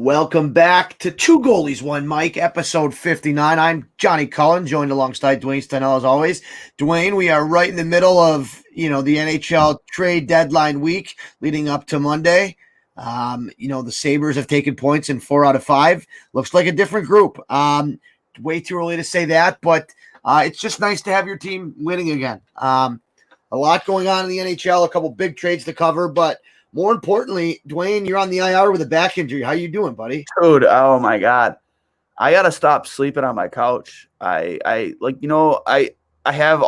Welcome back to Two Goalies, One Mike, episode 59. I'm Johnny Cullen, joined alongside Duane Stenell as always. Duane, we are right in the middle of, the NHL trade deadline week leading up to Monday. The Sabres have taken points in 4 out of 5. Looks like a different group. Way too early to say that, but it's just nice to have your team winning again. A lot going on in the NHL, a couple big trades to cover, but more importantly, Duane, you're on the IR with a back injury. How you doing, buddy? Dude, oh my God. I gotta stop sleeping on my couch. I have a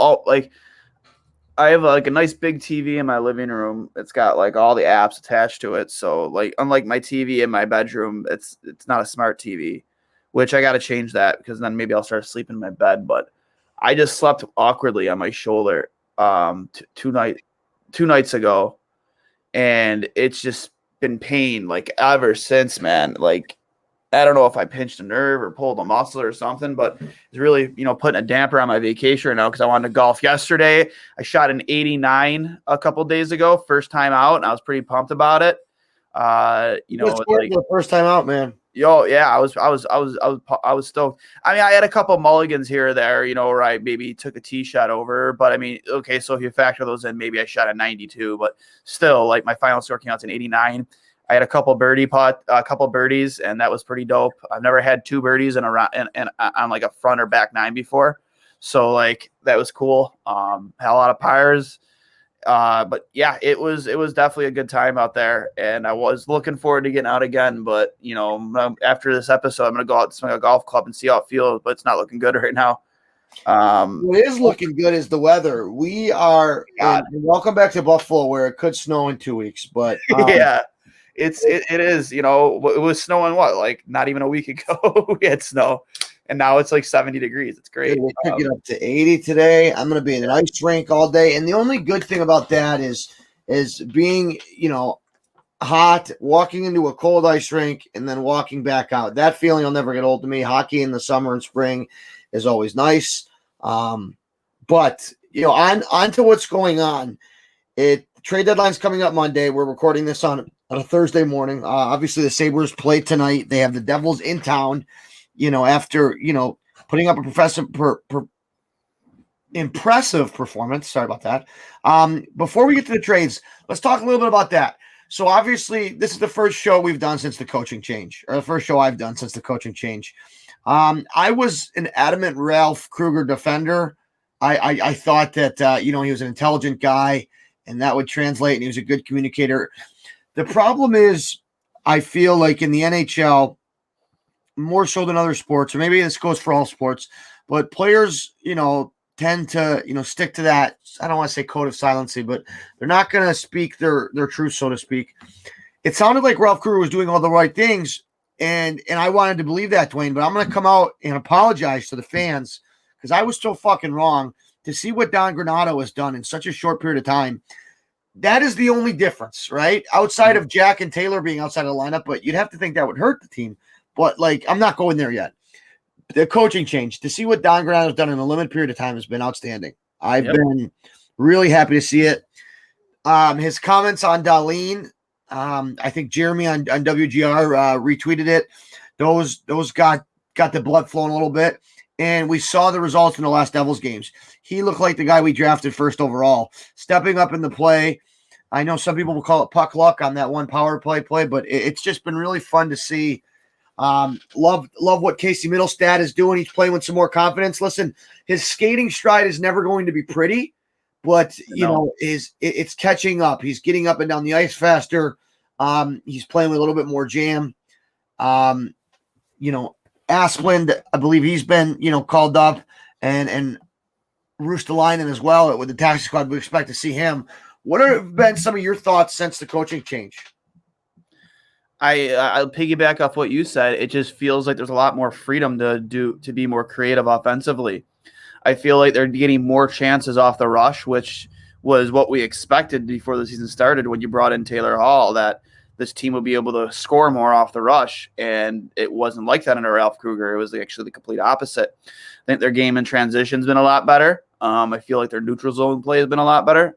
nice big TV in my living room. It's got like all the apps attached to it. So like unlike my TV in my bedroom, it's not a smart TV, which I gotta change that because then maybe I'll start sleeping in my bed. But I just slept awkwardly on my shoulder two nights ago. And it's just been pain like ever since, man. Like, I don't know if I pinched a nerve or pulled a muscle or something, but it's really, putting a damper on my vacation right now because I wanted to golf yesterday. I shot an 89 a couple days ago, first time out, and I was pretty pumped about it. The first time out, man. Yo, yeah, I was stoked. I mean, I had a couple mulligans here or there, where I maybe took a tee shot over, but I mean, okay, so if you factor those in, maybe I shot a 92, but still, like my final score came out an 89. I had a couple birdies, and that was pretty dope. I've never had 2 birdies on like a front or back 9 before, so like that was cool. Had a lot of pires. But yeah, it was definitely a good time out there, and I was looking forward to getting out again. But after this episode, I'm gonna go out to swing a golf club and see how it feels. But it's not looking good right now. What is looking good is the weather. We are welcome back to Buffalo, where it could snow in 2 weeks. But yeah, it is. It was snowing like not even a week ago. We had snow. And now it's like 70 degrees. It's great. We could get up to 80 today. I'm going to be in an ice rink all day. And the only good thing about that is being, hot, walking into a cold ice rink, and then walking back out. That feeling will never get old to me. Hockey in the summer and spring is always nice. But, on to what's going on. Trade deadline's coming up Monday. We're recording this on a Thursday morning. Obviously, the Sabres play tonight. They have the Devils in town. After, putting up a impressive performance. Sorry about that. Before we get to the trades, let's talk a little bit about that. So obviously this is the first show we've done since the coaching change, or the first show I've done since the coaching change. I was an adamant Ralph Krueger defender. I thought that, he was an intelligent guy and that would translate, and he was a good communicator. The problem is I feel like in the NHL, more so than other sports, or maybe this goes for all sports, but players, tend to, stick to that. I don't want to say code of silency, but they're not going to speak their truth, so to speak. It sounded like Ralph Krueger was doing all the right things, and I wanted to believe that, Duane, but I'm going to come out and apologize to the fans because I was so fucking wrong. To see what Don Granato has done in such a short period of time, that is the only difference, right? Outside of Jack and Taylor being outside of the lineup, but you'd have to think that would hurt the team. But, I'm not going there yet. The coaching change, to see what Don Granato has done in a limited period of time has been outstanding. I've been really happy to see it. His comments on Darlene, I think Jeremy on WGR retweeted it. Those got the blood flowing a little bit. And we saw the results in the last Devils games. He looked like the guy we drafted first overall, stepping up in the play. I know some people will call it puck luck on that one power play, but it's just been really fun to see. Love what Casey Middlestad is doing. He's playing with some more confidence. Listen, his skating stride is never going to be pretty, but it's catching up. He's getting up and down the ice faster. He's playing with a little bit more jam. Asplund, I believe he's been, called up, and Roostalainen as well with the taxi squad. We expect to see him. What have been some of your thoughts since the coaching change? I'll piggyback off what you said. It just feels like there's a lot more freedom to be more creative offensively. I feel like they're getting more chances off the rush, which was what we expected before the season started when you brought in Taylor Hall, that this team would be able to score more off the rush. And it wasn't like that under Ralph Krueger. It was actually the complete opposite. I think their game in transition has been a lot better. I feel like their neutral zone play has been a lot better.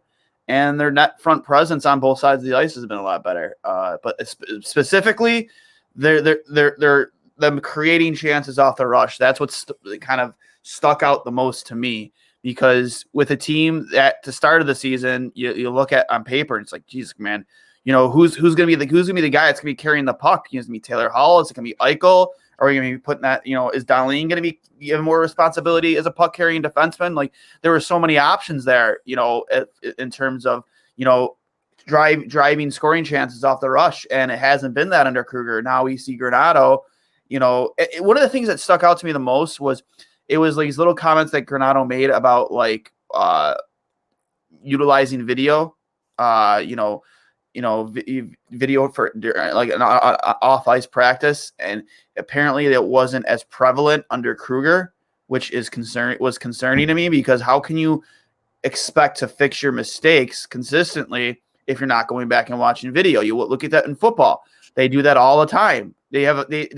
And their net front presence on both sides of the ice has been a lot better. But specifically, they're them creating chances off the rush. That's what's kind of stuck out the most to me, because with a team that to start of the season, you look at on paper, and it's like, Jesus, man, who's gonna be the guy that's gonna be carrying the puck? It's gonna be Taylor Hall? Is it gonna be Eichel? Are we gonna be putting that? Is Darlene gonna be given more responsibility as a puck carrying defenseman? Like, there were so many options there, in terms of driving scoring chances off the rush, and it hasn't been that under Kruger. Now we see Granato. One of the things that stuck out to me the most was like these little comments that Granato made about like utilizing video, video for like an off ice practice, and apparently it wasn't as prevalent under Kruger, which was concerning to me, because how can you expect to fix your mistakes consistently if you're not going back and watching video? You look at that in football; they do that all the time. They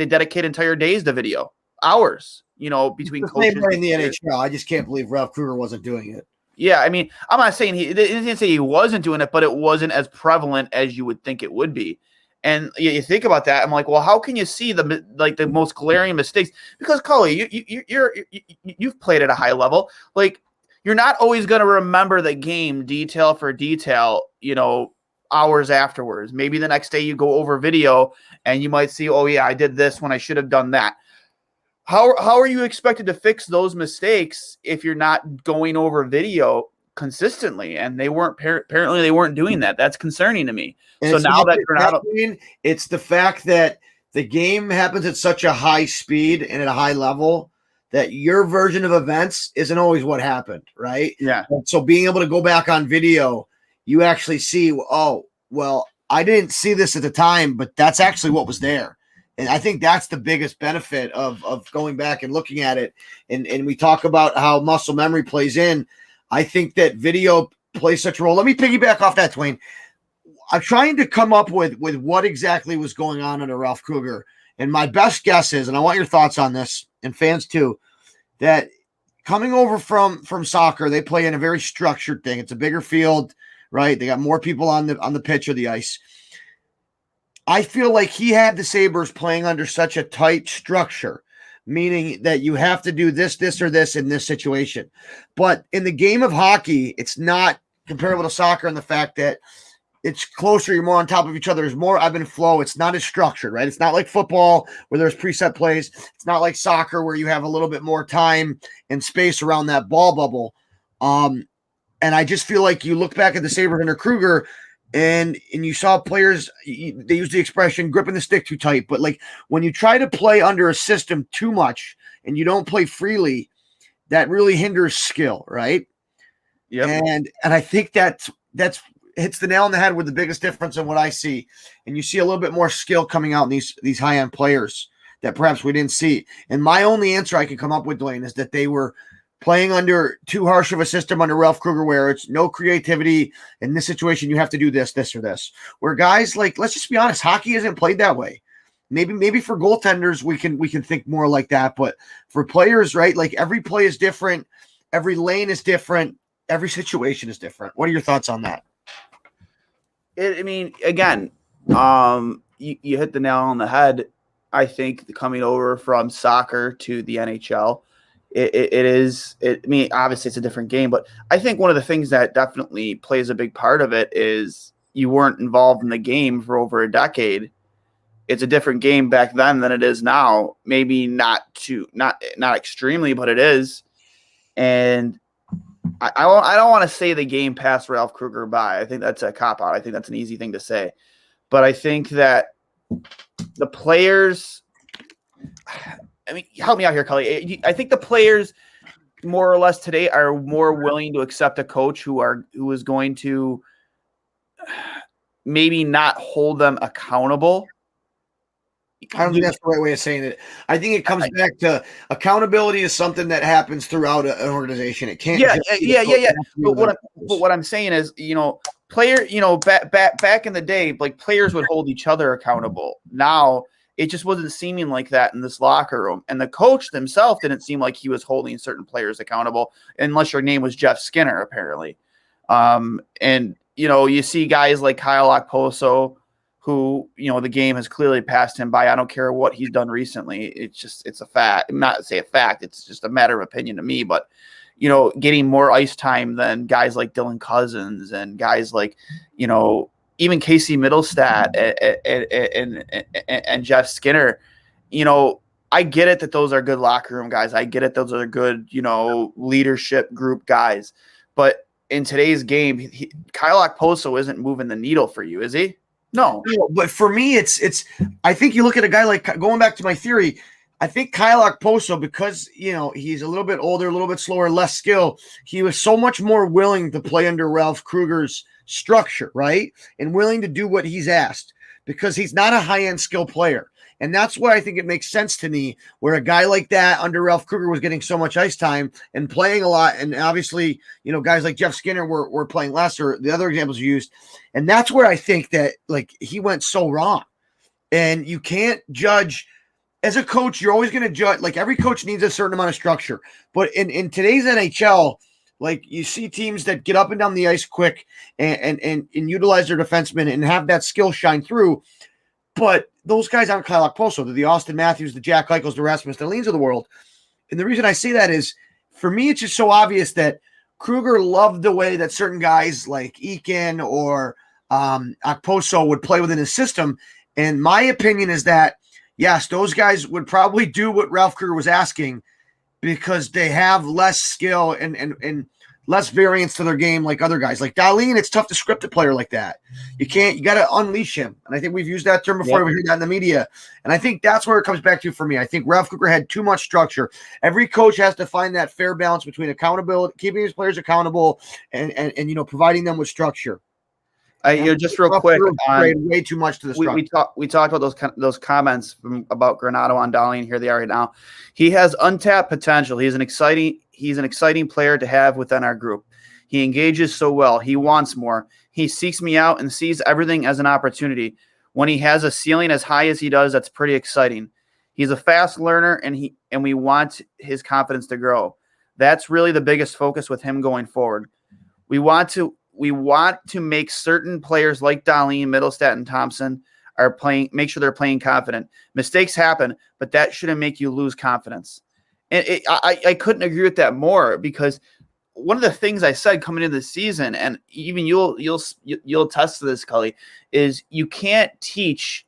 dedicate entire days to video, hours, between coaches. In the NHL, I just can't believe Ralph Kruger wasn't doing it. Yeah, I mean, I'm not saying he didn't say he wasn't doing it, but it wasn't as prevalent as you would think it would be. And you think about that, I'm like, well, how can you see the most glaring mistakes? Because Cully, you've played at a high level. Like, you're not always going to remember the game detail for detail, hours afterwards. Maybe the next day you go over video and you might see, oh yeah, I did this when I should have done that. How are you expected to fix those mistakes if you're not going over video consistently? And they weren't apparently they weren't doing that. That's concerning to me. And so now that Granato, it's the fact that the game happens at such a high speed and at a high level that your version of events isn't always what happened, right? Yeah. And so being able to go back on video, you actually see, oh, well, I didn't see this at the time, but that's actually what was there. And I think that's the biggest benefit of going back and looking at it. And we talk about how muscle memory plays in. I think that video plays such a role. Let me piggyback off that, Duane. I'm trying to come up with what exactly was going on under Ralph Kruger. And my best guess is, and I want your thoughts on this, and fans too, that coming over from soccer, they play in a very structured thing. It's a bigger field, right? They got more people on the pitch or the ice. I feel like he had the Sabres playing under such a tight structure, meaning that you have to do this, or this in this situation. But in the game of hockey, it's not comparable to soccer in the fact that it's closer. You're more on top of each other. There's more ebb and flow. It's not as structured, right? It's not like football where there's preset plays. It's not like soccer where you have a little bit more time and space around that ball bubble. And I just feel like you look back at the Sabres under Kruger, and you saw players, they use the expression gripping the stick too tight. But like when you try to play under a system too much and you don't play freely, that really hinders skill, right? Yeah. And I think that's hits the nail on the head with the biggest difference in what I see. And you see a little bit more skill coming out in these high-end players that perhaps we didn't see. And my only answer I can come up with, Duane, is that they were playing under too harsh of a system under Ralph Kruger, where it's no creativity. In this situation, you have to do this, or this. Where guys, like, let's just be honest, hockey isn't played that way. Maybe for goaltenders we can think more like that, but for players, right? Like every play is different, every lane is different, every situation is different. What are your thoughts on that? I mean, again, you hit the nail on the head. I think coming over from soccer to the NHL. I mean, obviously it's a different game, but I think one of the things that definitely plays a big part of it is you weren't involved in the game for over a decade. It's a different game back then than it is now. Maybe not extremely, but it is. And I don't want to say the game passed Ralph Kruger by. I think that's a cop-out. I think that's an easy thing to say. But I think that the players – I mean, help me out here, Cully. I think the players, more or less today, are more willing to accept a coach who is going to maybe not hold them accountable. I don't think that's the right way of saying it. I think it comes back to accountability is something that happens throughout an organization. It can't. Yeah. But what I'm saying is, back in the day, like players would hold each other accountable. Now it just wasn't seeming like that in this locker room. And the coach himself didn't seem like he was holding certain players accountable, unless your name was Jeff Skinner, apparently. And, you see guys like Kyle Okposo, who, the game has clearly passed him by. I don't care what he's done recently. It's a fact. Not to say a fact. It's just a matter of opinion to me, but getting more ice time than guys like Dylan Cousins and guys like, even Casey Middlestat and Jeff Skinner. I get it that those are good locker room guys. I get it. Those are good, leadership group guys. But in today's game, Kyle Okposo isn't moving the needle for you, is he? No. But for me, it's. I think you look at a guy like, going back to my theory, I think Kyle Okposo, because, he's a little bit older, a little bit slower, less skill, he was so much more willing to play under Ralph Kruger's structure, right? And willing to do what he's asked, because he's not a high-end skill player. And that's why I think it makes sense to me, where a guy like that under Ralph Kruger was getting so much ice time and playing a lot. And obviously, guys like Jeff Skinner were playing less, or the other examples you used. And that's where I think that, he went so wrong. And you can't judge as a coach. You're always going to judge. Every coach needs a certain amount of structure. But in today's NHL, you see teams that get up and down the ice quick and utilize their defensemen and have that skill shine through. But those guys aren't Kyle Okposo. They're the Austin Matthews, the Jack Eichels, the Rasmus Dahleens of the world. And the reason I say that is, for me, it's just so obvious that Kruger loved the way that certain guys like Eakin or Okposo would play within his system. And my opinion is that, yes, those guys would probably do what Ralph Kruger was asking, because they have less skill and less variance to their game like other guys. Like Dahlin, it's tough to script a player like that. You got to unleash him. And I think we've used that term before. Yep. We heard that in the media. And I think that's where it comes back to for me. I think Ralph Kruger had too much structure. Every coach has to find that fair balance between accountability, keeping his players accountable, and providing them with structure. Just real quick, way too much to the structure. We talked about those comments about Granato on Dahlin. Here they are right now. He has untapped potential. He's an exciting player to have within our group. He engages so well. He wants more. He seeks me out and sees everything as an opportunity. When he has a ceiling as high as he does, that's pretty exciting. He's a fast learner, and we want his confidence to grow. That's really the biggest focus with him going forward. We want to make certain players like Dahlin, Middlestat, and Thompson make sure they're playing confident. Mistakes happen, but that shouldn't make you lose confidence. And I couldn't agree with that more, because one of the things I said coming into the season, and even you'll attest to this, Cully, is you can't teach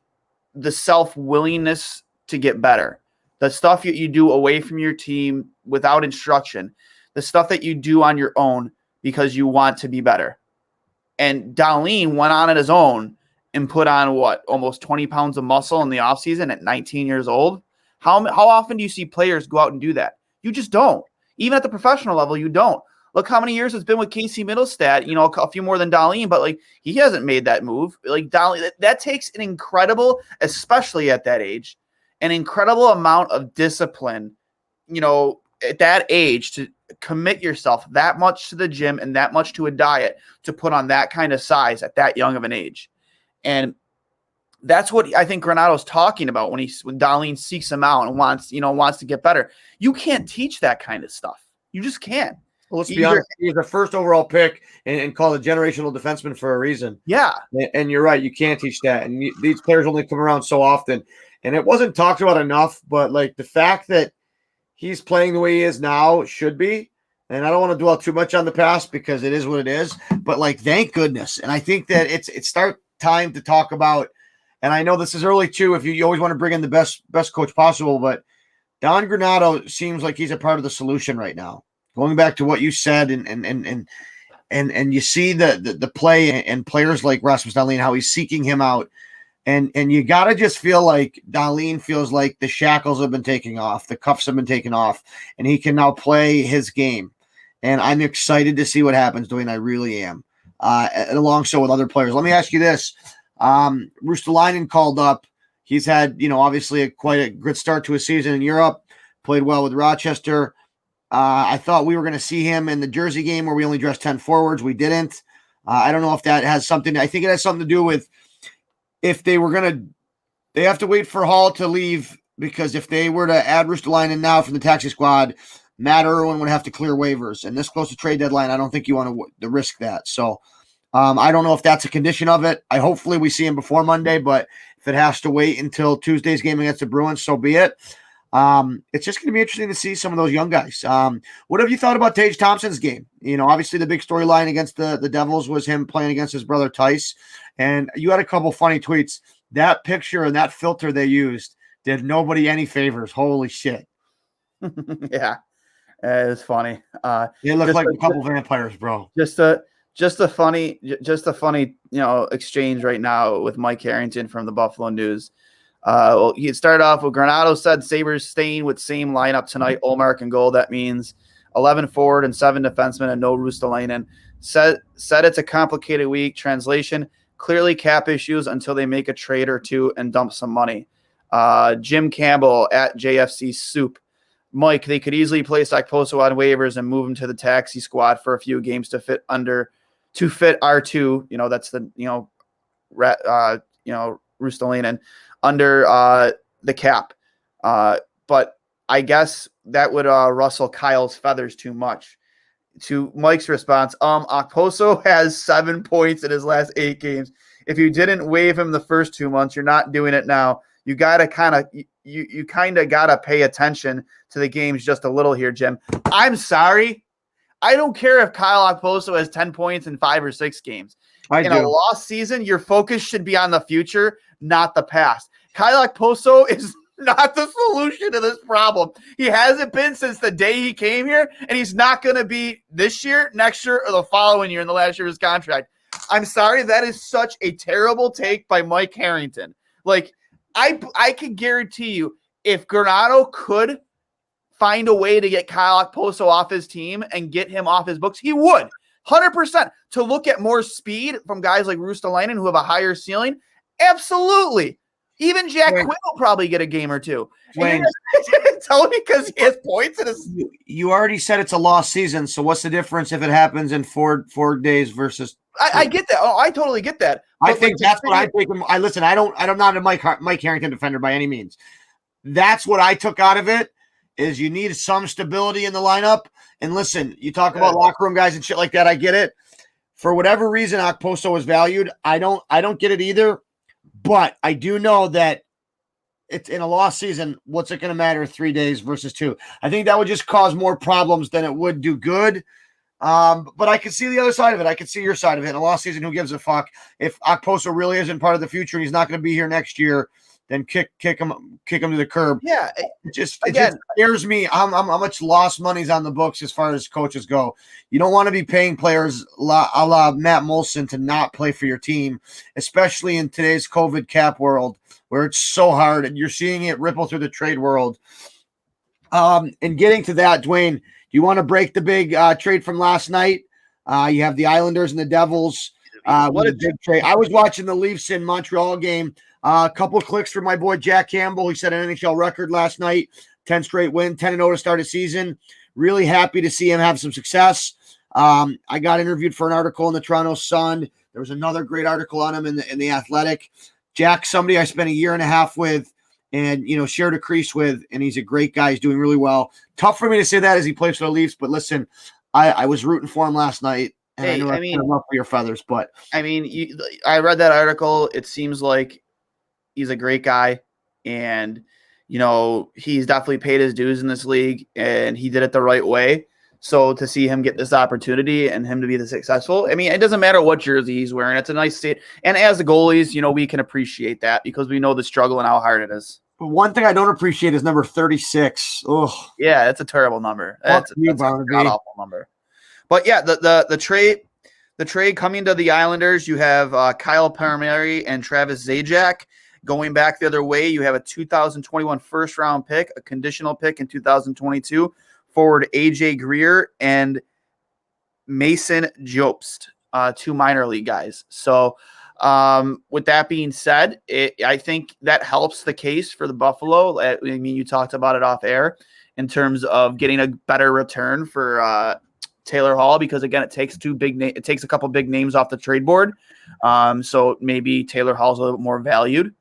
the self-willingness to get better. The stuff you do away from your team without instruction, the stuff that you do on your own because you want to be better. And Dahlin went on his own and put on almost 20 pounds of muscle in the offseason at 19 years old. How often do you see players go out and do that? You just don't. Even at the professional level, you don't. Look how many years it's been with Casey Middlestat, a few more than Dahlin, but he hasn't made that move. Dahlin, that takes an incredible, especially at that age, an incredible amount of discipline, at that age, to commit yourself that much to the gym and that much to a diet to put on that kind of size at that young of an age. And that's what I think Granato's talking about when Dahlin seeks him out and wants to get better. You can't teach that kind of stuff. You just can't. Well, let's be honest. He was the first overall pick and called a generational defenseman for a reason. Yeah. And you're right. You can't teach that. And these players only come around so often. And it wasn't talked about enough, but the fact that he's playing the way he is now should be. And I don't want to dwell too much on the past, because it is what it is. But thank goodness. And I think that it's start time to talk about. And I know this is early too, if you always want to bring in the best coach possible, but Don Granato seems like he's a part of the solution right now. Going back to what you said, and you see the play and players like Rasmus Dahlin, how he's seeking him out. And you got to just feel like Dahlin feels like the shackles have been taken off, the cuffs have been taken off, and he can now play his game. And I'm excited to see what happens, Duane. I really am. Alongside with other players. Let me ask you this. Ristolainen called up. He's had, obviously quite a good start to his season in Europe, played well with Rochester. I thought we were going to see him in the Jersey game where we only dressed 10 forwards. We didn't. I don't know if that has something. I think it has something to do with if they have to wait for Hall to leave, because if they were to add Ristolainen now from the taxi squad, Matt Irwin would have to clear waivers. And this close to trade deadline, I don't think you want to risk that. So I don't know if that's a condition of it. Hopefully we see him before Monday, but if it has to wait until Tuesday's game against the Bruins, so be it. It's just going to be interesting to see some of those young guys. What have you thought about Tage Thompson's game? Obviously the big storyline against the Devils was him playing against his brother Tice, and you had a couple funny tweets. That picture and that filter they used did nobody any favors. Holy shit. Yeah, it's funny. They look like a couple vampires, bro. Just a funny, exchange right now with Mike Harrington from the Buffalo News. Well, he started off with Granato said Sabres staying with same lineup tonight. Olmark and goal. That means 11 forward and 7 defensemen and no Rustalainen. Said it's a complicated week. Translation: clearly cap issues until they make a trade or two and dump some money. Jim Campbell at JFC Soup. Mike, they could easily place Okposo on waivers and move him to the taxi squad for a few games to fit R2. That's the Rustalainen under the cap. But I guess that would rustle Kyle's feathers too much. To Mike's response, Okposo has 7 points in his last 8 games. If you didn't waive him the first 2 months, you're not doing it now. You gotta you kind of gotta pay attention to the games just a little here, Jim. I'm sorry. I don't care if Kyle Okposo has 10 points in 5 or 6 games. In a lost season, your focus should be on the future, not the past. Kyle Okposo is not the solution to this problem. He hasn't been since the day he came here, and he's not going to be this year, next year, or the following year in the last year of his contract. I'm sorry, that is such a terrible take by Mike Harrington. Like, I can guarantee you, if Granato could find a way to get Kyle Okposo off his team and get him off his books, he would. 100%. To look at more speed from guys like Rustalainen who have a higher ceiling, absolutely. Even Jack Quinn will probably get a game or two. Tell me because he has points in his. You already said it's a lost season, so what's the difference if it happens in four days versus? I get that. Oh, I totally get that. I think that's what I think. I'm not a Mike Harrington defender by any means. That's what I took out of it. Is you need some stability in the lineup. And listen, you talk about locker room guys and shit like that. I get it. For whatever reason, Okposo was valued. I don't get it either. But I do know that it's in a lost season. What's it going to matter 3 days versus 2? I think that would just cause more problems than it would do good. But I can see the other side of it. I can see your side of it. In a lost season, who gives a fuck? If Okposo really isn't part of the future and he's not going to be here next year, then kick him to the curb. Yeah, it just scares me how much lost money's on the books as far as coaches go. You don't want to be paying players a la Matt Molson to not play for your team, especially in today's COVID cap world where it's so hard and you're seeing it ripple through the trade world. And getting to that, Duane, do you want to break the big trade from last night? You have the Islanders and the Devils. What a big trade. I was watching the Leafs in Montreal game. A couple of clicks for my boy Jack Campbell. He set an NHL record last night, 10 straight win, 10-0 to start a season. Really happy to see him have some success. I got interviewed for an article in the Toronto Sun. There was another great article on him in the Athletic. Jack's somebody I spent a year and a half with and, shared a crease with, and he's a great guy. He's doing really well. Tough for me to say that as he plays for the Leafs, but listen, I was rooting for him last night. And I love for your feathers, but I read that article. It seems like he's a great guy, and he's definitely paid his dues in this league, and he did it the right way. So to see him get this opportunity and him to be the successful, it doesn't matter what jersey he's wearing. It's a nice state, and as the goalies, we can appreciate that because we know the struggle and how hard it is. But one thing I don't appreciate is number 36. Oh, yeah, that's a terrible number. That's a god-awful number. But yeah, the trade coming to the Islanders, you have Kyle Palmieri and Travis Zajac. Going back the other way, you have a 2021 first-round pick, a conditional pick in 2022, forward AJ Greer and Mason Jobst, 2 minor league guys. So with that being said, I think that helps the case for the Buffalo. You talked about it off air in terms of getting a better return for Taylor Hall, because again, it takes a couple big names off the trade board. So maybe Taylor Hall's a little bit more valued.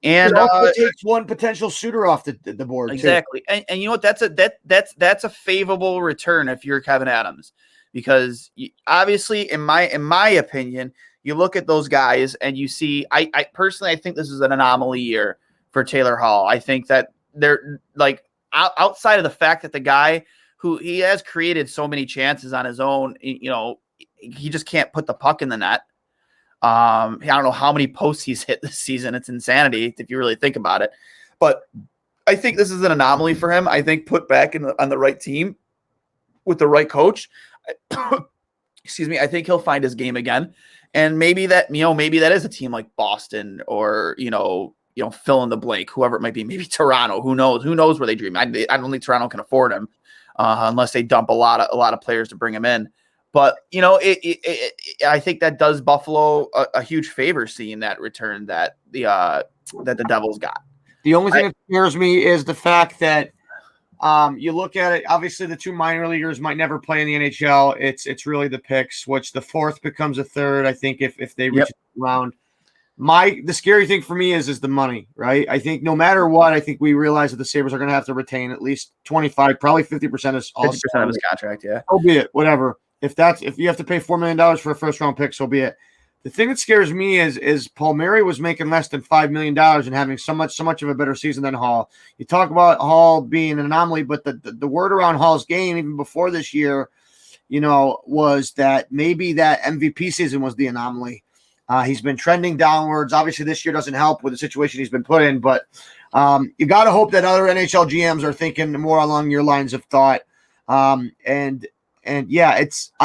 And it also takes one potential shooter off the board. Exactly. Too. And you know what? That's a favorable return if you're Kevin Adams, because obviously, in my opinion, you look at those guys and you see. I personally, I think this is an anomaly year for Taylor Hall. I think that they're like outside of the fact that the guy who he has created so many chances on his own, he just can't put the puck in the net. I don't know how many posts he's hit this season. It's insanity if you really think about it. But I think this is an anomaly for him. I think put back on the right team with the right coach, excuse me, I think he'll find his game again. And maybe that is a team like Boston or, fill in the blank, whoever it might be, maybe Toronto, who knows where they dream. I don't think Toronto can afford him unless they dump a lot of players to bring him in. But, I think that does Buffalo a huge favor seeing that return that the Devils got. The only thing that scares me is the fact that you look at it, obviously the two minor leaguers might never play in the NHL. It's really the picks, which the fourth becomes a third, I think, if they reach the round. The scary thing for me is the money, right? I think no matter what, I think we realize that the Sabres are going to have to retain at least 25, probably 50% of his contract, yeah. So be it, whatever. If you have to pay $4 million for a first round pick, so be it. The thing that scares me is Palmieri was making less than $5 million and having so much of a better season than Hall. You talk about Hall being an anomaly, but the word around Hall's game even before this year, was that maybe that MVP season was the anomaly. He's been trending downwards. Obviously, this year doesn't help with the situation he's been put in, but you got to hope that other NHL GMs are thinking more along your lines of thought.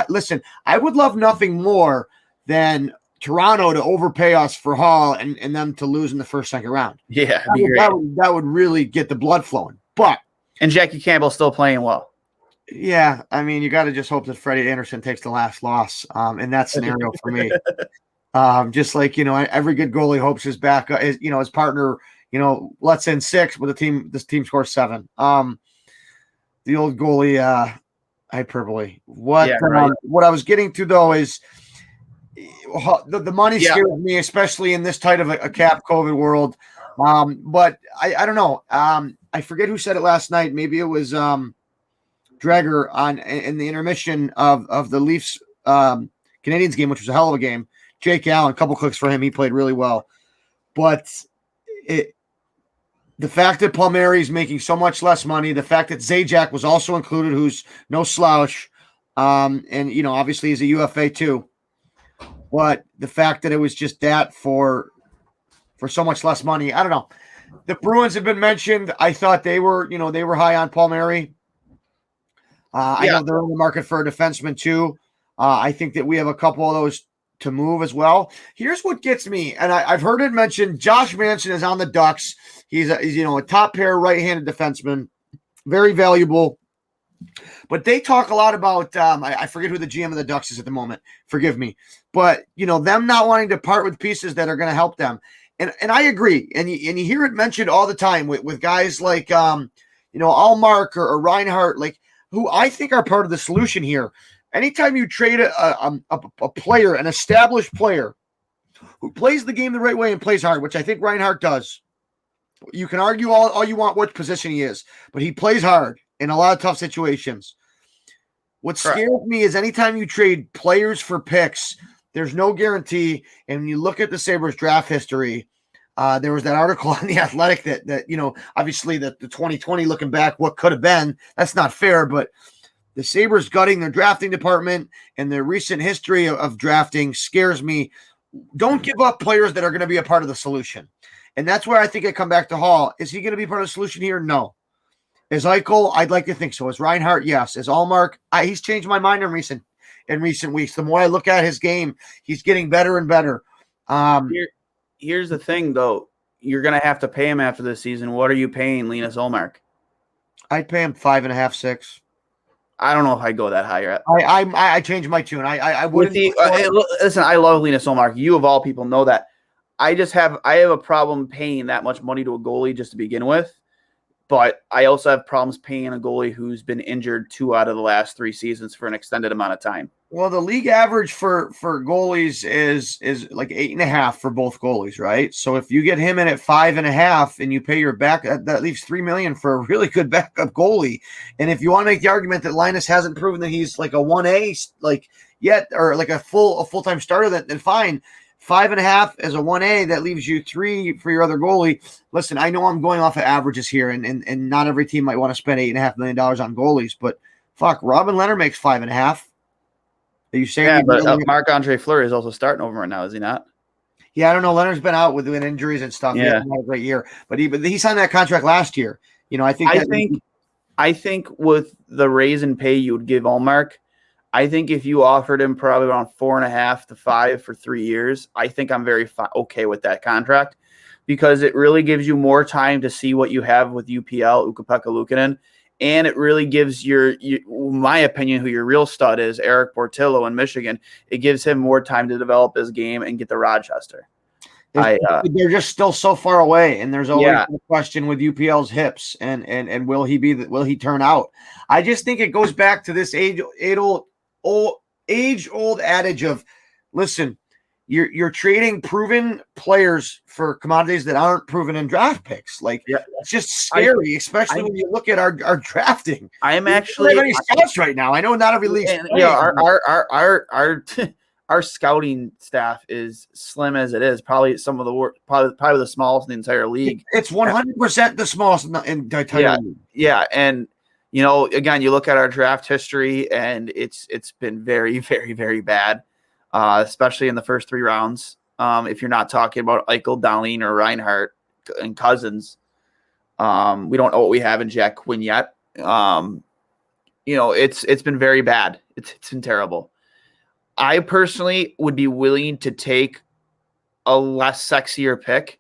Listen, I would love nothing more than Toronto to overpay us for Hall and them to lose in the first, second round. Yeah, that would really get the blood flowing. And Jackie Campbell's still playing well. Yeah, I mean, you got to just hope that Freddie Anderson takes the last loss in that scenario for me. Just like, every good goalie hopes his backup, his partner, lets in 6, but this team scores 7. The old goalie hyperbole. What I was getting to though is the money scares me, especially in this tight of a cap COVID world. But I don't know. I forget who said it last night. Maybe it was Dreger in the intermission of the Leafs Canadiens game, which was a hell of a game. Jake Allen, a couple clicks for him. He played really well. But the fact that Palmieri is making so much less money, the fact that Zajac was also included, who's no slouch, and obviously he's a UFA too. But the fact that it was just that for so much less money, I don't know. The Bruins have been mentioned. I thought they were high on Palmieri. I know they're in the market for a defenseman too. I think that we have a couple of those to move as well. Here's what gets me, and I've heard it mentioned. Josh Manson is on the Ducks. He's a top pair right-handed defenseman, very valuable. But they talk a lot about I forget who the GM of the Ducks is at the moment. Forgive me, but them not wanting to part with pieces that are going to help them. And I agree. And you hear it mentioned all the time with guys like Allmark or Reinhart, like who I think are part of the solution here. Anytime you trade a player, an established player who plays the game the right way and plays hard, which I think Reinhart does. You can argue all you want which position he is, but he plays hard in a lot of tough situations. What scares me is anytime you trade players for picks, there's no guarantee. And when you look at the Sabres draft history, there was that article on The Athletic that obviously the 2020 looking back, what could have been, that's not fair, but the Sabres gutting their drafting department and their recent history of drafting scares me. Don't give up players that are going to be a part of the solution. And that's where I think I come back to Hall. Is he going to be part of the solution here? No. Is Eichel? I'd like to think so. Is Reinhart? Yes. Is Allmark? He's changed my mind in recent weeks. The more I look at his game, he's getting better and better. Here's the thing, though. You're going to have to pay him after this season. What are you paying Linus Ullmark? I'd pay him 5.5, 6. I don't know if I'd go that high yet. I changed my tune. I wouldn't. Listen, I love Linus Ullmark. You of all people know that. I have a problem paying that much money to a goalie just to begin with. But I also have problems paying a goalie who's been injured 2 out of the last 3 seasons for an extended amount of time. Well, the league average for goalies is like 8.5 for both goalies, right? So if you get him in at 5.5 and you pay your back, that leaves $3 million for a really good backup goalie. And if you want to make the argument that Linus hasn't proven that he's like a 1A like yet, or like a full-time starter, then fine. 5.5 as a 1A, that leaves you 3 for your other goalie. Listen, I know I'm going off of averages here, and not every team might want to spend $8.5 million on goalies, but fuck, Robin Leonard makes 5.5. Are you saying? Yeah, but Marc-Andre Fleury is also starting over right now, is he not? Yeah, I don't know. Leonard's been out with injuries and stuff. Yeah, he hasn't had a great year, but he signed that contract last year. You know, I think with the raise in pay you would give Ullmark, I think if you offered him probably around 4.5 to 5 for 3 years, I think I'm very okay with that contract, because it really gives you more time to see what you have with UPL, Ukko-Pekka Luukkonen. And it really gives my opinion, who your real stud is, Eric Portillo in Michigan. It gives him more time to develop his game and get to Rochester. They're just still so far away, and there's always a question with UPL's hips, and will he turn out? I just think it goes back to this age-old adage of, listen, you're trading proven players for commodities that aren't proven in draft picks. Like, it's just scary, especially when you look at our drafting. I am actually any scouts right now. I know not every league. Our scouting staff is slim as it is. Probably some of the probably the smallest in the entire league. It's 100% the smallest in the entire league. Yeah, and again, you look at our draft history, and it's been very, very, very bad. Especially in the first 3 rounds. If you're not talking about Eichel, Dahlin, or Reinhart and Cousins, we don't know what we have in Jack Quinn yet. It's been very bad. It's been terrible. I personally would be willing to take a less sexier pick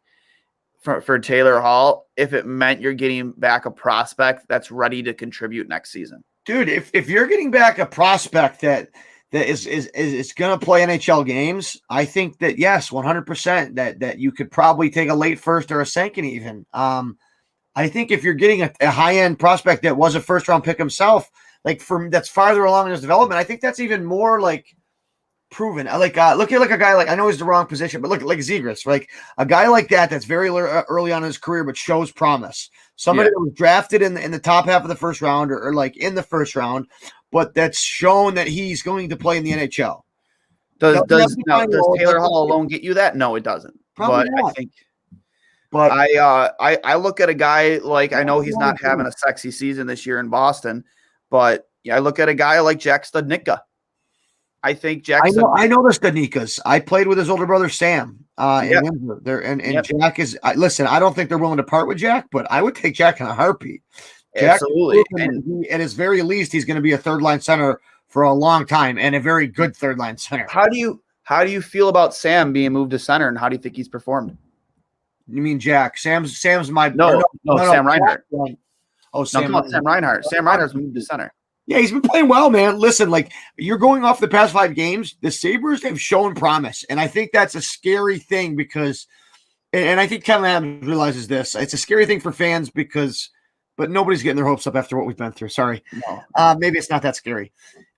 for Taylor Hall if it meant you're getting back a prospect that's ready to contribute next season. Dude, if you're getting back a prospect that is going to play NHL games, I think that, yes, 100% that you could probably take a late first or a second even. I think if you're getting a high-end prospect that was a first-round pick himself, that's farther along in his development, I think that's even more proven. Look at a guy I know he's the wrong position, but look like Zegras, like a guy like that's very early on in his career, but shows promise. Somebody that was drafted in the top half of the first round or in the first round, but that's shown that he's going to play in the NHL. Does Taylor Hall alone get you that? No, it doesn't. Probably not. I think. But I look at a guy I know he's not having a sexy season this year in Boston, but I look at a guy like Jack Studnicka. I think Jack. I know the Studnickas. I played with his older brother Sam in Windsor. Jack is. Listen, I don't think they're willing to part with Jack, but I would take Jack in a heartbeat. Absolutely. And at his very least, he's going to be a third-line center for a long time, and a very good third-line center. How do you feel about Sam being moved to center, and how do you think he's performed? You mean Jack? Sam's my no, Sam Reinhart. Oh, Sam Reinhart. Sam Reinhart's moved to center. Yeah, he's been playing well, man. Listen, you're going off the past 5 games, the Sabres have shown promise, and I think that's a scary thing because, and I think Kevin Adams realizes this. It's a scary thing for fans but nobody's getting their hopes up after what we've been through. Sorry. No. Maybe it's not that scary.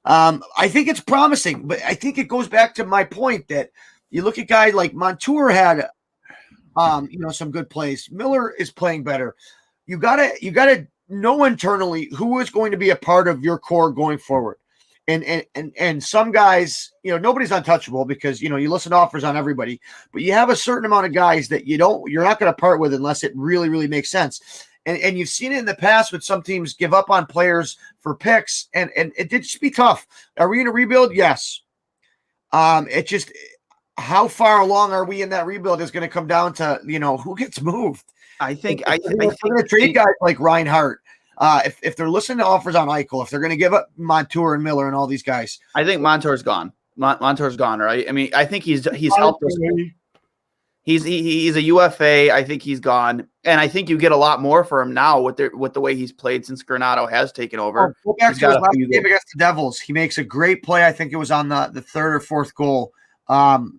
I think it's promising, but I think it goes back to my point that you look at guys like Montour had, some good plays. Miller is playing better. You gotta know internally who is going to be a part of your core going forward. And some guys, nobody's untouchable because, you listen to offers on everybody, but you have a certain amount of guys that you're not going to part with unless it really, really makes sense. And you've seen it in the past with some teams give up on players for picks, and it did just be tough. Are we in a rebuild? Yes. It just, how far along are we in that rebuild is going to come down to, who gets moved. I think they're going to trade guys like Reinhart. If they're listening to offers on Eichel, if they're going to give up Montour and Miller and all these guys, I think Montour's gone. Montour's gone, right? I mean, I think he's helped us. He's a UFA. I think he's gone, and I think you get a lot more for him now with the way he's played since Granato has taken over. Go back to his last game against the Devils. He makes a great play. I think it was on the third or fourth goal.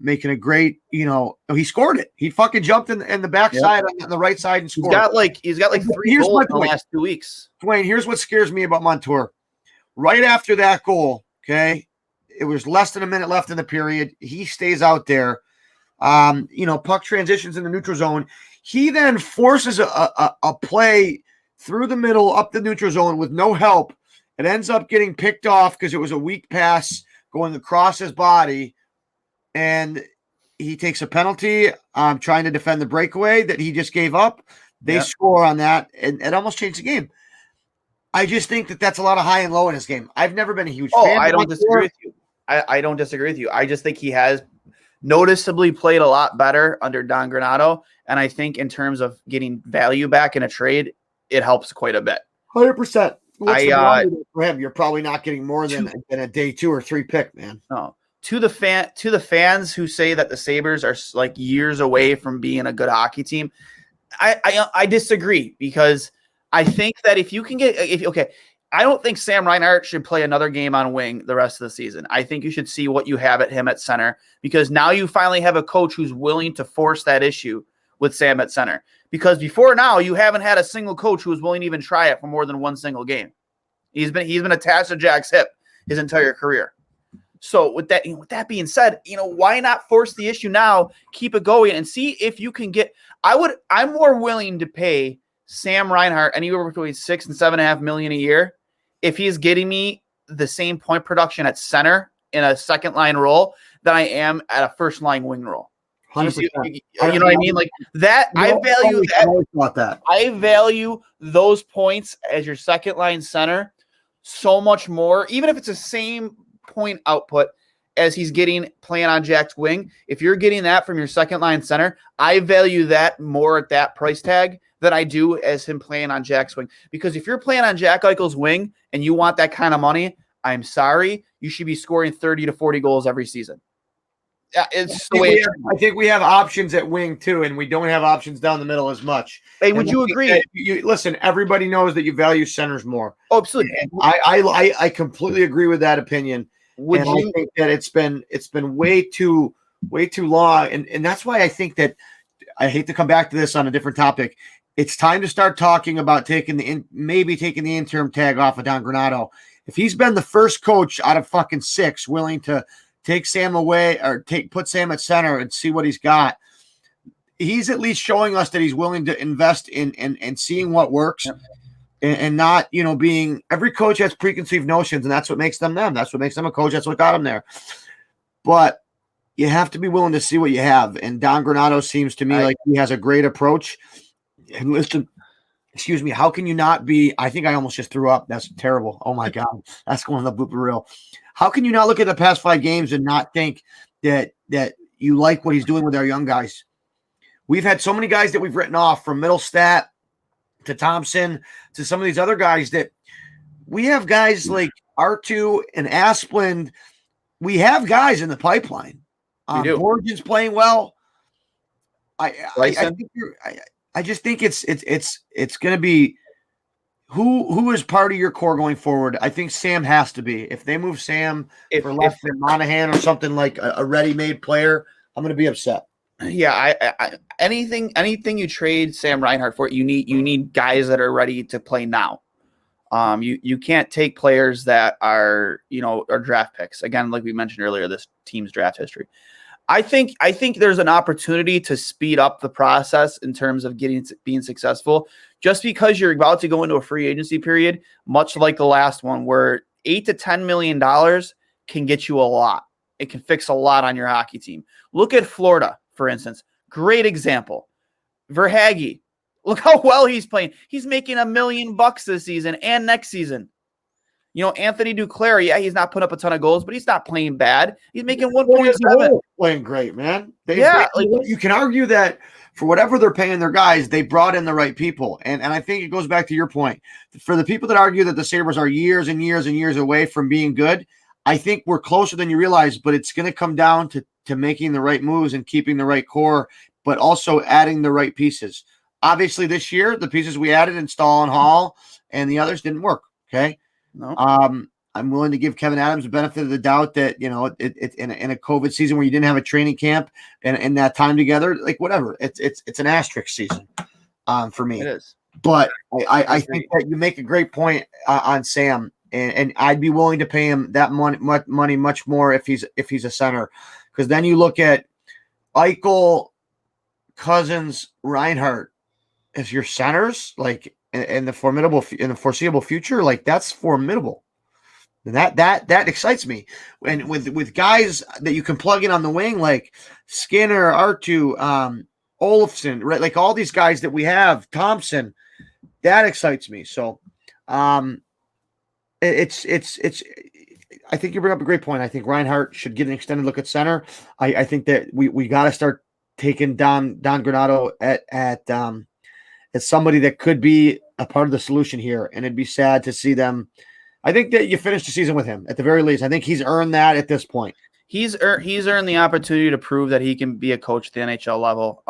Making a great, he scored it. He fucking jumped in the backside on the right side and scored. He's got 3 goals in the last 2 weeks. Duane, here's what scares me about Montour. Right after that goal, okay, It was less than a minute left in the period. He stays out there. Puck transitions in the neutral zone. He then forces a play through the middle up the neutral zone with no help. It ends up getting picked off because it was a weak pass going across his body, and he takes a penalty trying to defend the breakaway that he just gave up. They score on that, and it almost changed the game. I just think that that's a lot of high and low in his game. I've never been a huge fan. I don't disagree with you. I don't disagree with you. I just think he has noticeably played a lot better under Don Granato, and I think in terms of getting value back in a trade, it helps quite a bit. 100%. What's the value for him? You're probably not getting more than a day 2 or 3 pick, man. No. To the fans who say that the Sabres are like years away from being a good hockey team, I disagree, because I think that if you can I don't think Sam Reinhart should play another game on wing the rest of the season. I think you should see what you have at him at center, because now you finally have a coach who's willing to force that issue with Sam at center. Because before now, you haven't had a single coach who was willing to even try it for more than one single game. He's been attached to Jack's hip his entire career. So with that being said, why not force the issue now, keep it going, and see if you can get. I'm more willing to pay Sam Reinhart anywhere between $6 and $7.5 million a year if he's getting me the same point production at center in a second line role than I am at a first line wing role. 100%. You know what I mean? Like that, I value that. I value those points as your second line center so much more, even if it's the same point output as he's getting playing on Jack's wing. If you're getting that from your second line center, I value that more at that price tag than I do as him playing on Jack's wing. Because if you're playing on Jack Eichel's wing and you want that kind of money, I'm sorry, you should be scoring 30 to 40 goals every season. It's the way I think we have options at wing too, and we don't have options down the middle as much. Hey, would you agree? Listen, everybody knows that you value centers more. Oh, absolutely. I completely agree with that opinion. I think that it's been way too long, and that's why I think that I hate to come back to this on a different topic. It's time to start talking about maybe taking the interim tag off of Don Granato. If he's been the first coach out of fucking 6 willing to take Sam away or put Sam at center and see what he's got, he's at least showing us that he's willing to invest in seeing what works. And not, being every coach has preconceived notions, and that's what makes them them. That's what makes them a coach. That's what got them there. But you have to be willing to see what you have. And Don Granato seems to me like he has a great approach. And listen, excuse me, how can you not be? I think I almost just threw up. That's terrible. Oh my God, that's going on the blooper reel. How can you not look at the past 5 games and not think that you like what he's doing with our young guys? We've had so many guys that we've written off, from Middlestat to Thompson to some of these other guys, that we have guys like R2 and Asplund. We have guys in the pipeline. Borgen's playing well. I just think it's going to be who is part of your core going forward. I think Sam has to be. If they move Sam for less than Monahan or something like a ready-made player, I'm going to be upset. Yeah, anything you trade Sam Reinhart for, you need guys that are ready to play now. You can't take players that are draft picks. Again, like we mentioned earlier, this team's draft history. I think there's an opportunity to speed up the process in terms of being successful, just because you're about to go into a free agency period, much like the last one, where $8 to $10 million can get you a lot. It can fix a lot on your hockey team. Look at Florida, for instance. Great example. Verhaeghe. Look how well he's playing. He's making $1 million this season and next season. Anthony Duclair, he's not putting up a ton of goals, but he's not playing bad. He's making 1.7. Playing great, man. You can argue that for whatever they're paying their guys, they brought in the right people. And I think it goes back to your point. For the people that argue that the Sabres are years and years and years away from being good, I think we're closer than you realize, but it's going to come down to making the right moves and keeping the right core, but also adding the right pieces. Obviously, this year, the pieces we added in Stahl and Hall and the others didn't work, okay? No. I'm willing to give Kevin Adams the benefit of the doubt that, it's in a COVID season where you didn't have a training camp and that time together, like whatever. It's an asterisk season for me. It is. But I think that you make a great point on Sam. and I'd be willing to pay him that money much more if he's a center, because then you look at Eichel, Cousins, Reinhart as your centers, like in the foreseeable future, like that's formidable. And that excites me. And with guys that you can plug in on the wing, like Skinner, R2, Olofsson, right? Like all these guys that we have, Thompson, that excites me. So it's I think you bring up a great point. I think Reinhart should get an extended look at center. I think that we got to start taking Don Granato as somebody that could be a part of the solution here, and it'd be sad to see them. I think that you finish the season with him at the very least. I think he's earned that at this point. He's earned the opportunity to prove that he can be a coach at the NHL level.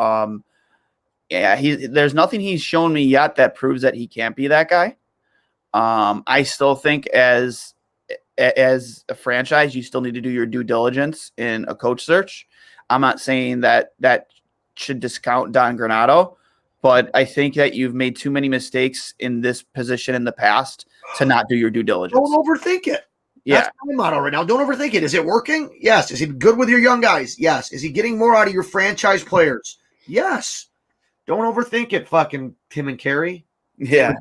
There's nothing he's shown me yet that proves that he can't be that guy. I still think as a franchise, you still need to do your due diligence in a coach search. I'm not saying that should discount Don Granato, but I think that you've made too many mistakes in this position in the past to not do your due diligence. Don't overthink it. Yeah. That's my motto right now. Don't overthink it. Is it working? Yes. Is he good with your young guys? Yes. Is he getting more out of your franchise players? Yes. Don't overthink it, fucking Tim and Carey. Yeah.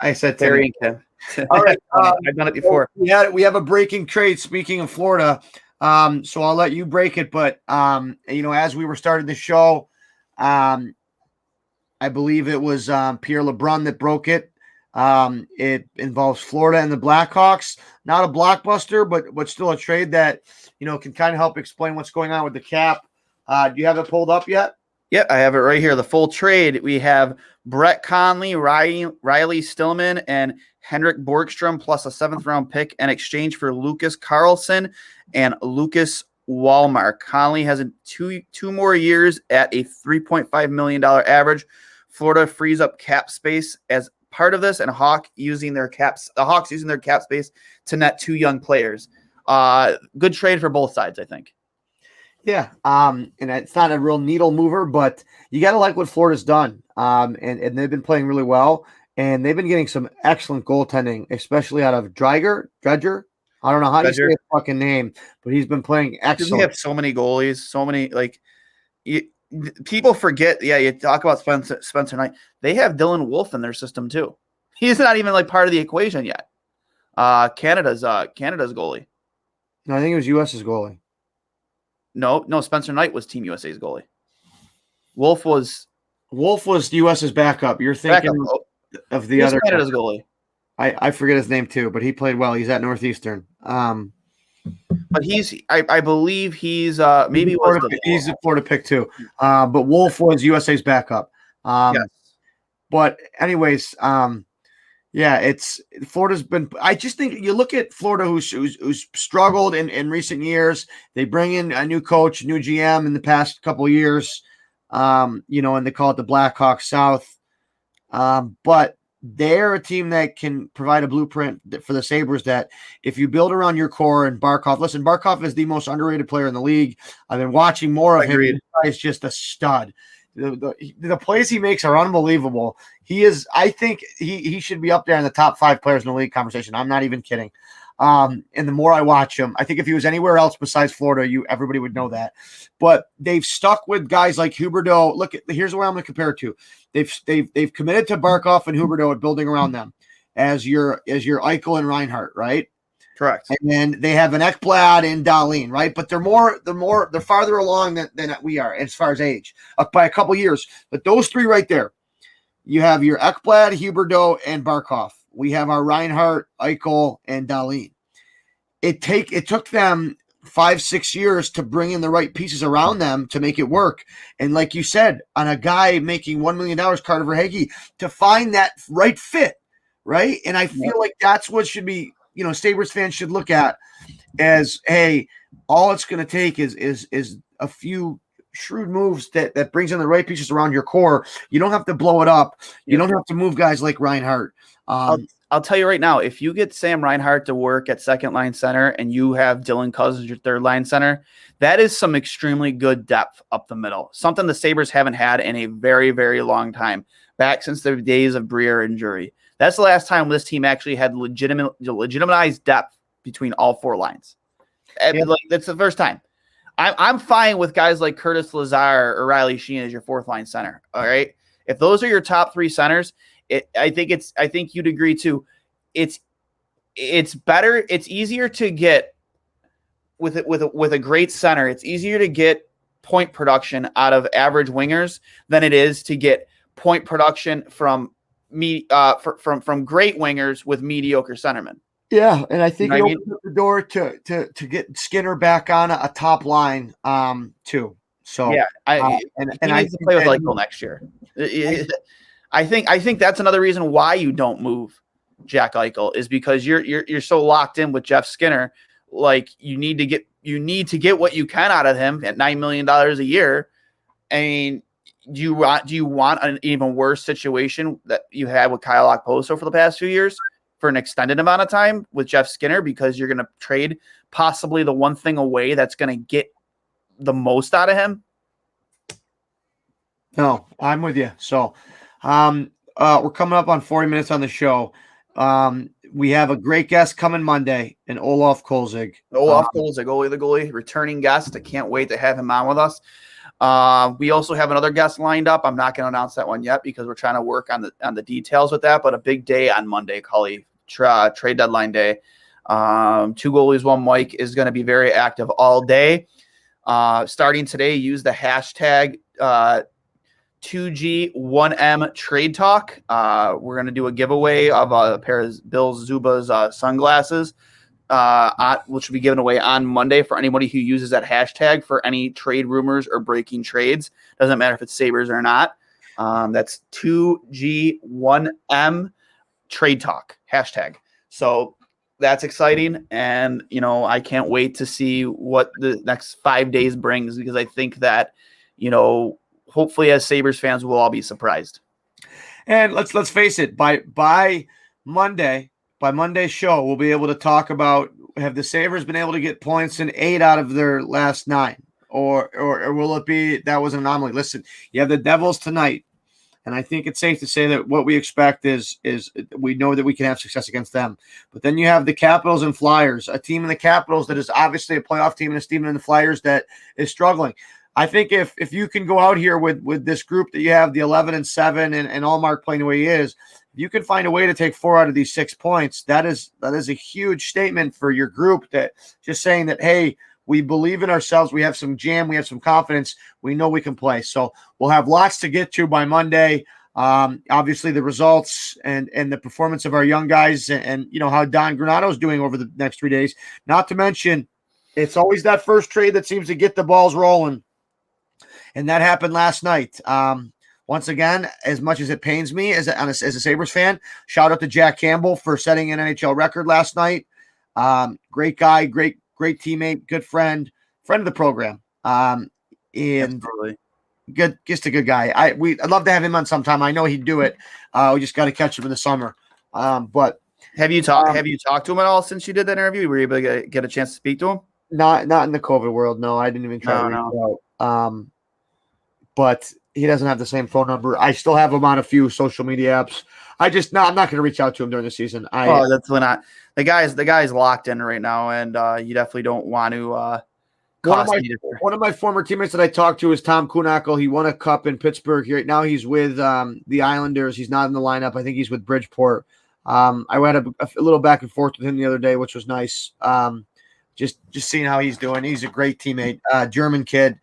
I said Terry and Kim. All right. I've done it before. We have a breaking trade, speaking of Florida. So I'll let you break it. But, as we were starting the show, I believe it was Pierre LeBrun that broke it. It involves Florida and the Blackhawks. Not a blockbuster, but still a trade that, can kind of help explain what's going on with the cap. Do you have it pulled up yet? Yeah, I have it right here. The full trade. We have Brett Conley, Riley Stillman, and Henrik Borgstrom plus a 7th-round pick in exchange for Lucas Carlson and Lucas Wallmark. Conley has two more years at a $3.5 million average. Florida frees up cap space as part of this, and the Hawks using their cap space to net 2 young players. Good trade for both sides, I think. Yeah, and it's not a real needle mover, but you got to like what Florida's done. And they've been playing really well, and they've been getting some excellent goaltending, especially out of Dredger. I don't know how you say his fucking name, but he's been playing excellent. We have so many goalies, so many people forget. Yeah, you talk about Spencer Knight. They have Dylan Wolf in their system too. He's not even part of the equation yet. Canada's goalie. No, I think it was US's goalie. No, Spencer Knight was Team USA's goalie. Wolf was US's backup. You're thinking of the other Canada's goalie. I forget his name too, but he played well. He's at Northeastern. But I believe he's maybe he's a Florida pick too. But Wolf was USA's backup. Yes. But anyways, it's Florida's been. I just think you look at Florida, who's struggled in recent years. They bring in a new coach, new GM in the past couple of years. And they call it the Blackhawks South. But they're a team that can provide a blueprint for the Sabres that if you build around your core and Barkov. Listen, Barkov is the most underrated player in the league. I've been watching more of him. He's just a stud. The plays he makes are unbelievable. He is. I think he should be up there in the top 5 players in the league conversation. I'm not even kidding. And the more I watch him, I think if he was anywhere else besides Florida, everybody would know that. But they've stuck with guys like Huberdeau. Look, here's where I'm going to compare it to. They've committed to Barkov and Huberdeau and building around them as your Eichel and Reinhart, right? Correct. And then they have an Ekblad and Dahlin, right? But they're farther along than we are as far as age, by a couple years. But those 3 right there, you have your Ekblad, Huberdeau, and Barkov. We have our Reinhart, Eichel, and Dahlin. It took them 5-6 years to bring in the right pieces around them to make it work. And like you said, on a guy making $1 million, Carter Verhaeghe, to find that right fit, right? And I feel like that's what should be, Sabres fans should look at as, hey, all it's going to take is a few shrewd moves that brings in the right pieces around your core. You don't have to blow it up. You don't have to move guys like Reinhart. I'll tell you right now, if you get Sam Reinhart to work at second-line center and you have Dylan Cousins your third-line center, that is some extremely good depth up the middle, something the Sabres haven't had in a very, very long time, back since the days of Briere and Drury. That's the last time this team actually had legitimized depth between all 4 lines. Yeah. Like, that's the first time. I'm fine with guys like Curtis Lazar or Riley Sheehan as your 4th line center. All right. If those are your top 3 centers, I think you'd agree too. It's better. It's easier to get with a great center. It's easier to get point production out of average wingers than it is to get point production from great wingers with mediocre centermen. Yeah, and I think You know it opens up the door to get Skinner back on a top line too. So yeah, he needs to play with Eichel next year. I think that's another reason why you don't move Jack Eichel is because you're so locked in with Jeff Skinner. Like you need to get what you can out of him at $9 million a year. I mean, do you want an even worse situation that you had with Kyle Okposo for the past few years for an extended amount of time with Jeff Skinner because you're going to trade possibly the one thing away that's going to get the most out of him? No, I'm with you. So we're coming up on 40 minutes on the show. We have a great guest coming Monday, and Olaf Kolzig. Olaf Kolzig, the goalie, returning guest. I can't wait to have him on with us. We also have another guest lined up. I'm not going to announce that one yet because we're trying to work on the details with that. But a big day on Monday, Cully, trade deadline day. 2 goalies, 1 mic is going to be very active all day. Starting today, use the hashtag 2G1M Trade Talk. We're going to do a giveaway of a pair of Bill Zuba's sunglasses, which will be given away on Monday for anybody who uses that hashtag for any trade rumors or breaking trades. Doesn't matter if it's Sabres or not. That's 2G1M Trade Talk hashtag. So that's exciting. And, I can't wait to see what the next 5 days brings because I think that, hopefully as Sabres fans, we'll all be surprised. And let's face it, by Monday's show, we'll be able to talk about, have the Sabres been able to get points in 8 out of their last 9? Or will it be that was an anomaly? Listen, you have the Devils tonight, and I think it's safe to say that what we expect is we know that we can have success against them. But then you have the Capitals and Flyers, a team in the Capitals that is obviously a playoff team, and a team in the Flyers that is struggling. I think if you can go out here with this group that you have, the 11-7 and Allmark playing the way he is, if you can find a way to take 4 out of these 6 points, that is a huge statement for your group, that just saying that, hey, we believe in ourselves. We have some jam. We have some confidence. We know we can play. So we'll have lots to get to by Monday. Obviously the results and the performance of our young guys and how Don Granato is doing over the next 3 days, not to mention it's always that first trade that seems to get the balls rolling. And that happened last night. Once again, as much as it pains me as a Sabres fan, shout out to Jack Campbell for setting an NHL record last night. Great guy, great teammate, good friend of the program. And Absolutely. Good, just a good guy. I'd love to have him on sometime. I know he'd do it. We just got to catch him in the summer. But have you talked to him at all since you did that interview? Were you able to get a chance to speak to him? Not in the COVID world. No, I didn't even try to reach out. But he doesn't have the same phone number. I still have him on a few social media apps. I'm not going to reach out to him during the season. That's not the guy's locked in right now, and you definitely don't want to. One of my former teammates that I talked to is Tom Kunacle. He won a cup in Pittsburgh. Right now he's with the Islanders. He's not in the lineup. I think he's with Bridgeport. I had a little back and forth with him the other day, which was nice. Just seeing how he's doing. He's a great teammate, German kid.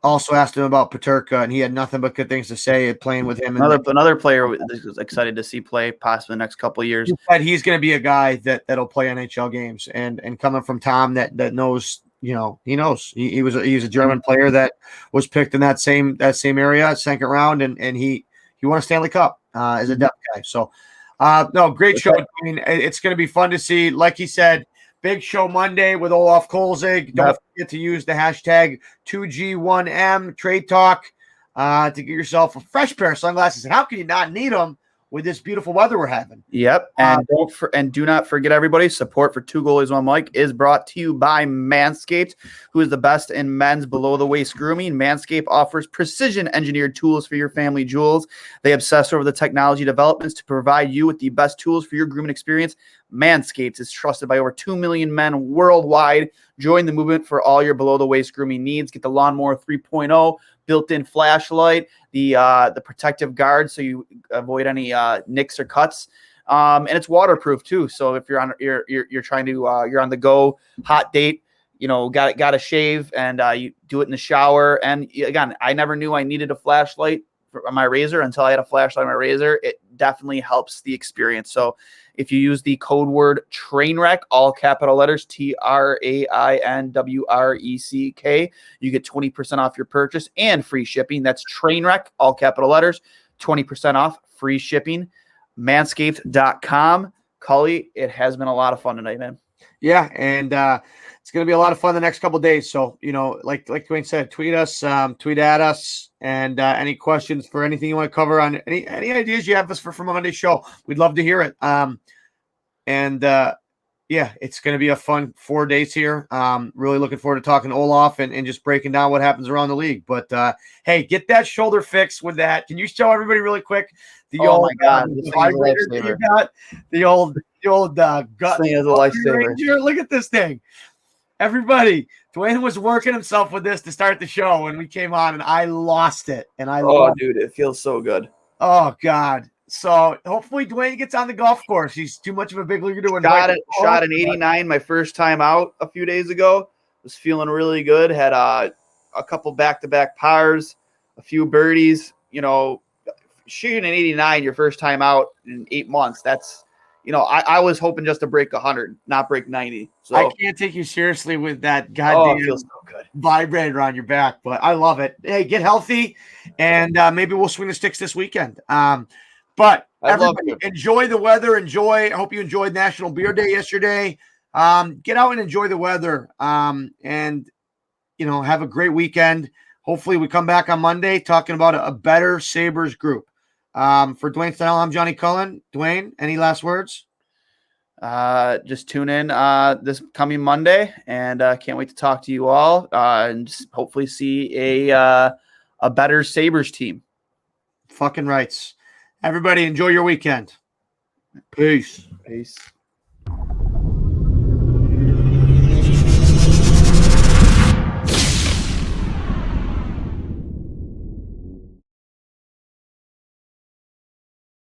Also asked him about Peterka, and he had nothing but good things to say playing with him. Another player was excited to see play possibly the next couple of years. He's going to be a guy that'll play NHL games, and coming from Tom that knows, he knows. He was a German player that was picked in that same area, second round, and he won a Stanley Cup as a depth guy. So, no, great show. I mean, it's going to be fun to see. Like he said, big show Monday with Olaf Kolzig. Don't forget to use the hashtag 2G1M Trade Talk to get yourself a fresh pair of sunglasses. And how can you not need them with this beautiful weather we're having. Yep. And do not forget, everybody, support for Two Goalies, One Mic is brought to you by Manscaped, who is the best in men's below-the-waist grooming. Manscaped offers precision-engineered tools for your family jewels. They obsess over the technology developments to provide you with the best tools for your grooming experience. Manscaped is trusted by over 2 million men worldwide. Join the movement for all your below-the-waist grooming needs. Get the Lawnmower 3.0, built-in flashlight, the protective guard so you avoid any nicks or cuts, and it's waterproof too. So if you're trying to you're on the go, hot date, got to shave, and you do it in the shower. And again, I never knew I needed a flashlight for my razor until I had a flashlight on my razor. It definitely helps the experience. So if you use the code word Trainwreck, all capital letters, TRAINWRECK, you get 20% off your purchase and free shipping. That's Trainwreck, all capital letters, 20% off, free shipping. Manscaped.com. Cully, it has been a lot of fun tonight, man. Yeah, and it's going to be a lot of fun the next couple of days. So, like Duane said, tweet us, tweet at us, and any questions for anything you want to cover on any ideas you have us for Monday's show. We'd love to hear it. Yeah, it's going to be a fun 4 days here. Really looking forward to talking to Olaf and just breaking down what happens around the league. But hey, get that shoulder fixed with that. Can you show everybody really quick the old vibrator that you got? The old gut thing is a lifesaver. Look at this thing. Everybody, Duane was working himself with this to start the show, and we came on, and I lost it. And dude, it feels so good. Oh God. So hopefully Duane gets on the golf course. He's too much of a big leaguer to shot an 89 my first time out a few days ago. Was feeling really good. Had a couple back-to-back pars, a few birdies. Shooting an 89 your first time out in 8 months. That's I was hoping just to break 100, not break 90. So I can't take you seriously with that goddamn it feels so good. Vibrator on your back, but I love it. Hey, get healthy, and maybe we'll swing the sticks this weekend. But everybody, enjoy the weather. I hope you enjoyed National Beer Day yesterday. Get out and enjoy the weather, and have a great weekend. Hopefully, we come back on Monday talking about a better Sabres group. For Duane Stanell, I'm Johnny Cullen. Duane, any last words? Just tune in this coming Monday, and can't wait to talk to you all and just hopefully see a better Sabres team. Fucking rights. Everybody, enjoy your weekend. Peace. Peace.